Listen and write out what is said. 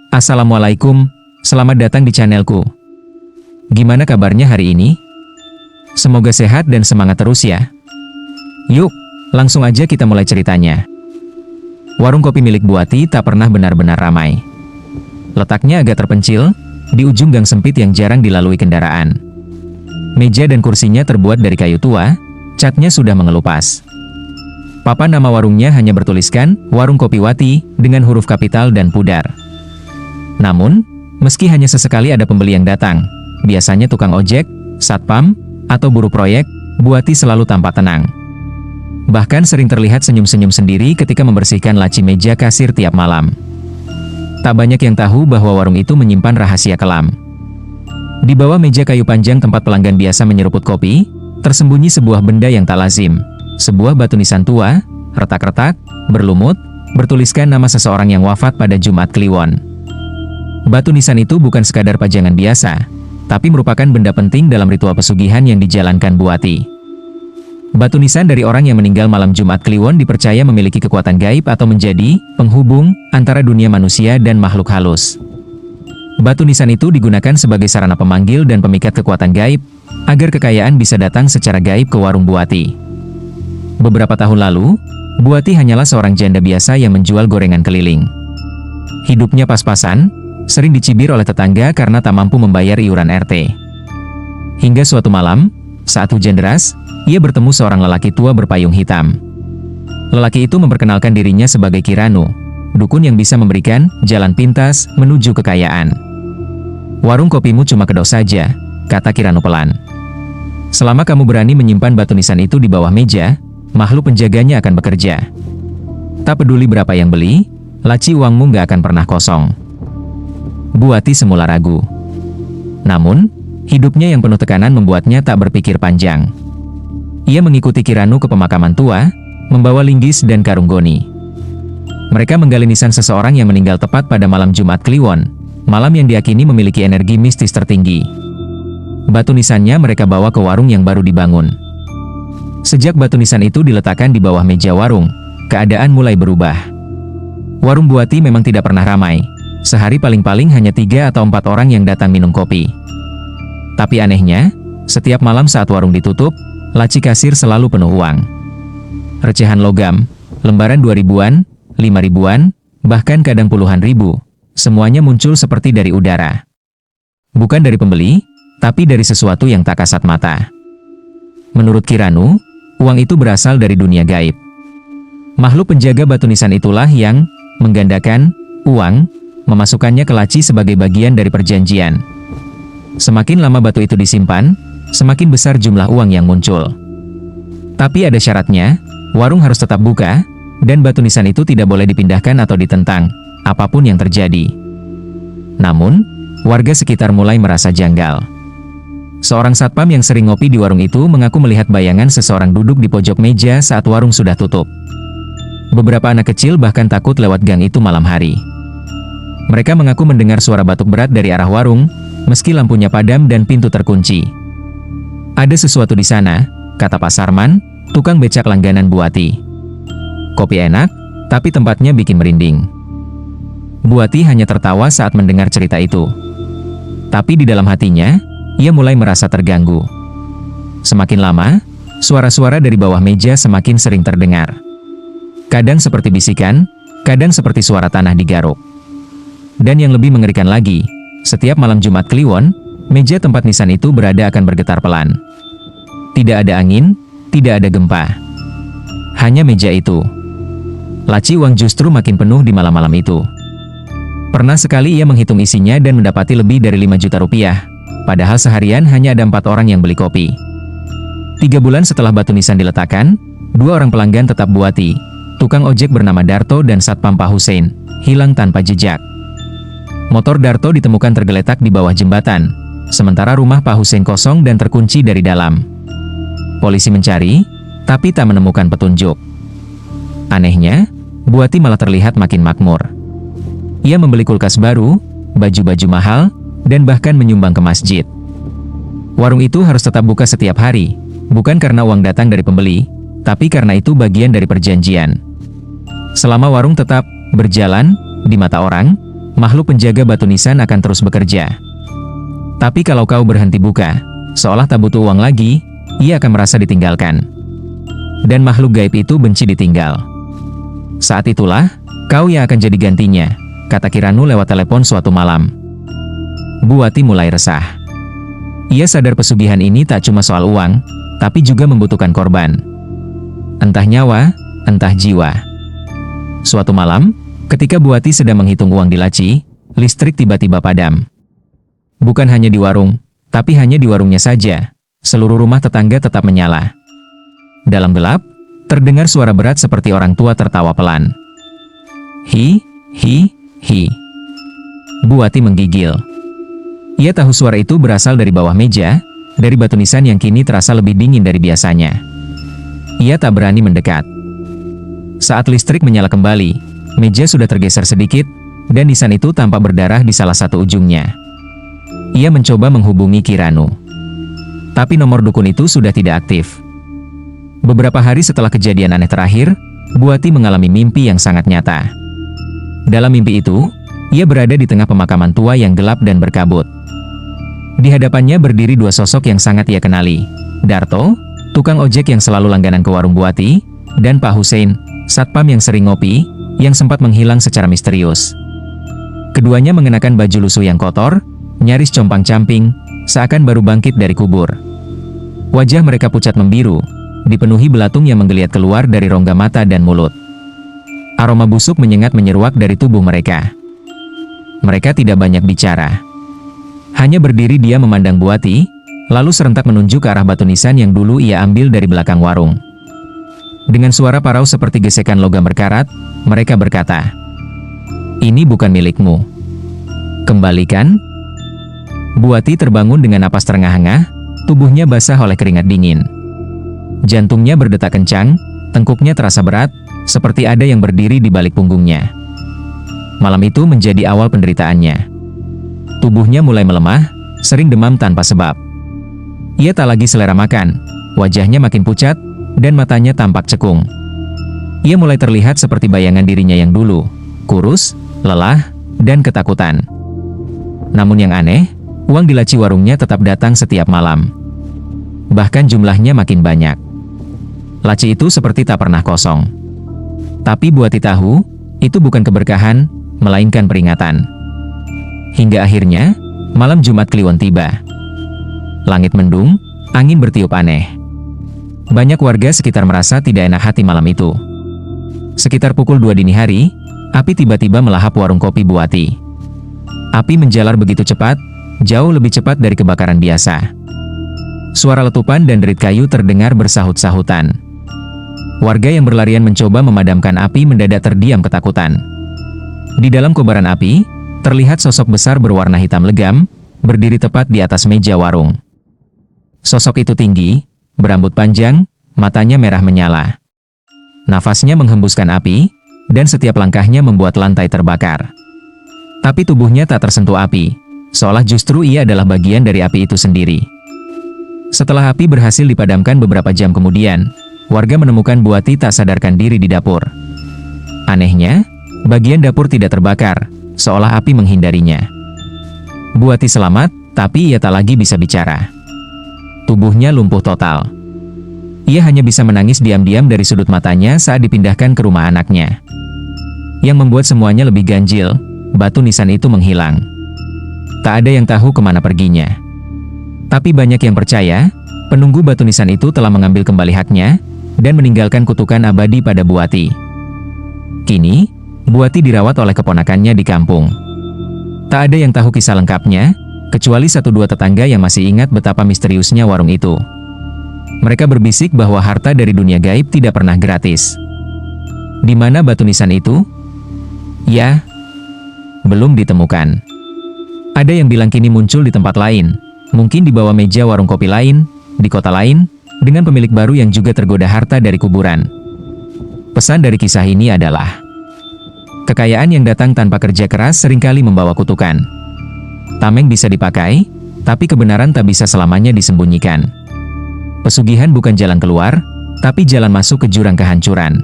Assalamualaikum, selamat datang di channelku. Gimana kabarnya hari ini? Semoga sehat dan semangat terus ya. Yuk, langsung aja kita mulai ceritanya. Warung kopi milik Bu Ati tak pernah benar-benar ramai. Letaknya agak terpencil, di ujung gang sempit yang jarang dilalui kendaraan. Meja dan kursinya terbuat dari kayu tua, catnya sudah mengelupas. Papan nama warungnya hanya bertuliskan, Warung Kopi Wati, dengan huruf kapital dan pudar. Namun, meski hanya sesekali ada pembeli yang datang, biasanya tukang ojek, satpam, atau buruh proyek, Bu Ati selalu tampak tenang. Bahkan sering terlihat senyum-senyum sendiri ketika membersihkan laci meja kasir tiap malam. Tak banyak yang tahu bahwa warung itu menyimpan rahasia kelam. Di bawah meja kayu panjang tempat pelanggan biasa menyeruput kopi, tersembunyi sebuah benda yang tak lazim. Sebuah batu nisan tua, retak-retak, berlumut, bertuliskan nama seseorang yang wafat pada Jumat Kliwon. Batu nisan itu bukan sekadar pajangan biasa, tapi merupakan benda penting dalam ritual pesugihan yang dijalankan Bu Ati. Batu nisan dari orang yang meninggal malam Jumat Kliwon dipercaya memiliki kekuatan gaib atau menjadi penghubung antara dunia manusia dan makhluk halus. Batu nisan itu digunakan sebagai sarana pemanggil dan pemikat kekuatan gaib, agar kekayaan bisa datang secara gaib ke warung Bu Ati. Beberapa tahun lalu, Bu Ati hanyalah seorang janda biasa yang menjual gorengan keliling. Hidupnya pas-pasan, sering dicibir oleh tetangga karena tak mampu membayar iuran RT. Hingga suatu malam, saat hujan deras, ia bertemu seorang lelaki tua berpayung hitam. Lelaki itu memperkenalkan dirinya sebagai Kiranu, dukun yang bisa memberikan jalan pintas menuju kekayaan. "Warung kopimu cuma kedok saja," kata Kiranu pelan. "Selama kamu berani menyimpan batu nisan itu di bawah meja, makhluk penjaganya akan bekerja. Tak peduli berapa yang beli, laci uangmu nggak akan pernah kosong." Bu Ati semula ragu. Namun, hidupnya yang penuh tekanan membuatnya tak berpikir panjang. Ia mengikuti Kiranu ke pemakaman tua, membawa linggis dan karung goni. Mereka menggali nisan seseorang yang meninggal tepat pada malam Jumat Kliwon, malam yang diyakini memiliki energi mistis tertinggi. Batu nisannya mereka bawa ke warung yang baru dibangun. Sejak batu nisan itu diletakkan di bawah meja warung, keadaan mulai berubah. Warung Bu Ati memang tidak pernah ramai. Sehari paling-paling hanya 3 atau 4 orang yang datang minum kopi. Tapi anehnya, setiap malam saat warung ditutup, laci kasir selalu penuh uang. Recehan logam, lembaran 2.000-an, 5.000-an, bahkan kadang puluhan ribu, semuanya muncul seperti dari udara. Bukan dari pembeli, tapi dari sesuatu yang tak kasat mata. Menurut Kiranu, uang itu berasal dari dunia gaib. Makhluk penjaga batu nisan itulah yang menggandakan uang, memasukkannya ke laci sebagai bagian dari perjanjian. Semakin lama batu itu disimpan, semakin besar jumlah uang yang muncul. Tapi ada syaratnya, warung harus tetap buka, dan batu nisan itu tidak boleh dipindahkan atau ditentang, apapun yang terjadi. Namun, warga sekitar mulai merasa janggal. Seorang satpam yang sering ngopi di warung itu mengaku melihat bayangan seseorang duduk di pojok meja saat warung sudah tutup. Beberapa anak kecil bahkan takut lewat gang itu malam hari. Mereka mengaku mendengar suara batuk berat dari arah warung, meski lampunya padam dan pintu terkunci. "Ada sesuatu di sana," kata Pak Sarman, tukang becak langganan Bu Ati. "Kopi enak, tapi tempatnya bikin merinding." Bu Ati hanya tertawa saat mendengar cerita itu. Tapi di dalam hatinya, ia mulai merasa terganggu. Semakin lama, suara-suara dari bawah meja semakin sering terdengar. Kadang seperti bisikan, kadang seperti suara tanah digaruk. Dan yang lebih mengerikan lagi, setiap malam Jumat Kliwon, meja tempat nisan itu berada akan bergetar pelan. Tidak ada angin, tidak ada gempa. Hanya meja itu. Laci uang justru makin penuh di malam-malam itu. Pernah sekali ia menghitung isinya dan mendapati lebih dari 5 juta rupiah. Padahal seharian hanya ada 4 orang yang beli kopi. 3 bulan setelah batu nisan diletakkan, 2 orang pelanggan tetap Bu Ati, tukang ojek bernama Darto dan satpam Pak Hussein, hilang tanpa jejak. Motor Darto ditemukan tergeletak di bawah jembatan, sementara rumah Pak Hussein kosong dan terkunci dari dalam. Polisi mencari, tapi tak menemukan petunjuk. Anehnya, Bu Ati malah terlihat makin makmur. Ia membeli kulkas baru, baju-baju mahal, dan bahkan menyumbang ke masjid. Warung itu harus tetap buka setiap hari, bukan karena uang datang dari pembeli, tapi karena itu bagian dari perjanjian. Selama warung tetap berjalan di mata orang, makhluk penjaga batu nisan akan terus bekerja. Tapi kalau kau berhenti buka, seolah tak butuh uang lagi, ia akan merasa ditinggalkan. Dan makhluk gaib itu benci ditinggal. Saat itulah, kau yang akan jadi gantinya, kata Kiranu lewat telepon suatu malam. Bu Wati mulai resah. Ia sadar pesugihan ini tak cuma soal uang, tapi juga membutuhkan korban. Entah nyawa, entah jiwa. Suatu malam, ketika Bu Wati sedang menghitung uang di laci, listrik tiba-tiba padam. Bukan hanya di warung, tapi hanya di warungnya saja. Seluruh rumah tetangga tetap menyala. Dalam gelap, terdengar suara berat seperti orang tua tertawa pelan. Hi, hi, hi. Bu Wati menggigil. Ia tahu suara itu berasal dari bawah meja, dari batu nisan yang kini terasa lebih dingin dari biasanya. Ia tak berani mendekat. Saat listrik menyala kembali, meja sudah tergeser sedikit, dan nisan itu tampak berdarah di salah satu ujungnya. Ia mencoba menghubungi Kiranu. Tapi nomor dukun itu sudah tidak aktif. Beberapa hari setelah kejadian aneh terakhir, Bu Wati mengalami mimpi yang sangat nyata. Dalam mimpi itu, ia berada di tengah pemakaman tua yang gelap dan berkabut. Di hadapannya berdiri dua sosok yang sangat ia kenali. Darto, tukang ojek yang selalu langganan ke warung Bu Wati, dan Pak Hussein, satpam yang sering ngopi, yang sempat menghilang secara misterius. Keduanya mengenakan baju lusuh yang kotor, nyaris compang-camping, seakan baru bangkit dari kubur. Wajah mereka pucat membiru, dipenuhi belatung yang menggeliat keluar dari rongga mata dan mulut. Aroma busuk menyengat menyeruak dari tubuh mereka. Mereka tidak banyak bicara. Hanya berdiri dia memandang Bu Wati, lalu serentak menunjuk ke arah batu nisan yang dulu ia ambil dari belakang warung. Dengan suara parau seperti gesekan logam berkarat, mereka berkata, "Ini bukan milikmu. Kembalikan." Bu Wati terbangun dengan napas terengah-engah, tubuhnya basah oleh keringat dingin. Jantungnya berdetak kencang, tengkuknya terasa berat, seperti ada yang berdiri di balik punggungnya. Malam itu menjadi awal penderitaannya. Tubuhnya mulai melemah, sering demam tanpa sebab. Ia tak lagi selera makan, wajahnya makin pucat, dan matanya tampak cekung. Ia mulai terlihat seperti bayangan dirinya yang dulu, kurus, lelah, dan ketakutan. Namun yang aneh, uang di laci warungnya tetap datang setiap malam. Bahkan jumlahnya makin banyak. Laci itu seperti tak pernah kosong. Tapi Bu Wati tahu, itu bukan keberkahan, melainkan peringatan. Hingga akhirnya, malam Jumat Kliwon tiba. Langit mendung, angin bertiup aneh. Banyak warga sekitar merasa tidak enak hati malam itu. Sekitar pukul 2 dini hari, api tiba-tiba melahap warung kopi Bu Wati. Api menjalar begitu cepat, jauh lebih cepat dari kebakaran biasa. Suara letupan dan derit kayu terdengar bersahut-sahutan. Warga yang berlarian mencoba memadamkan api mendadak terdiam ketakutan. Di dalam kobaran api, terlihat sosok besar berwarna hitam legam, berdiri tepat di atas meja warung. Sosok itu tinggi, berambut panjang, matanya merah menyala. Nafasnya menghembuskan api, dan setiap langkahnya membuat lantai terbakar. Tapi tubuhnya tak tersentuh api, seolah justru ia adalah bagian dari api itu sendiri. Setelah api berhasil dipadamkan beberapa jam kemudian, warga menemukan Bu Wati tak sadarkan diri di dapur. Anehnya, bagian dapur tidak terbakar, seolah api menghindarinya. Bu Wati selamat, tapi ia tak lagi bisa bicara. Tubuhnya lumpuh total. Ia hanya bisa menangis diam-diam dari sudut matanya saat dipindahkan ke rumah anaknya. Yang membuat semuanya lebih ganjil, batu nisan itu menghilang. Tak ada yang tahu kemana perginya. Tapi banyak yang percaya, penunggu batu nisan itu telah mengambil kembali haknya, dan meninggalkan kutukan abadi pada Bu Wati. Kini, Bu Wati dirawat oleh keponakannya di kampung. Tak ada yang tahu kisah lengkapnya, kecuali 1-2 tetangga yang masih ingat betapa misteriusnya warung itu. Mereka berbisik bahwa harta dari dunia gaib tidak pernah gratis. Di mana batu nisan itu? Ya, belum ditemukan. Ada yang bilang kini muncul di tempat lain, mungkin di bawah meja warung kopi lain, di kota lain, dengan pemilik baru yang juga tergoda harta dari kuburan. Pesan dari kisah ini adalah, kekayaan yang datang tanpa kerja keras seringkali membawa kutukan. Tameng bisa dipakai, tapi kebenaran tak bisa selamanya disembunyikan. Pesugihan bukan jalan keluar, tapi jalan masuk ke jurang kehancuran.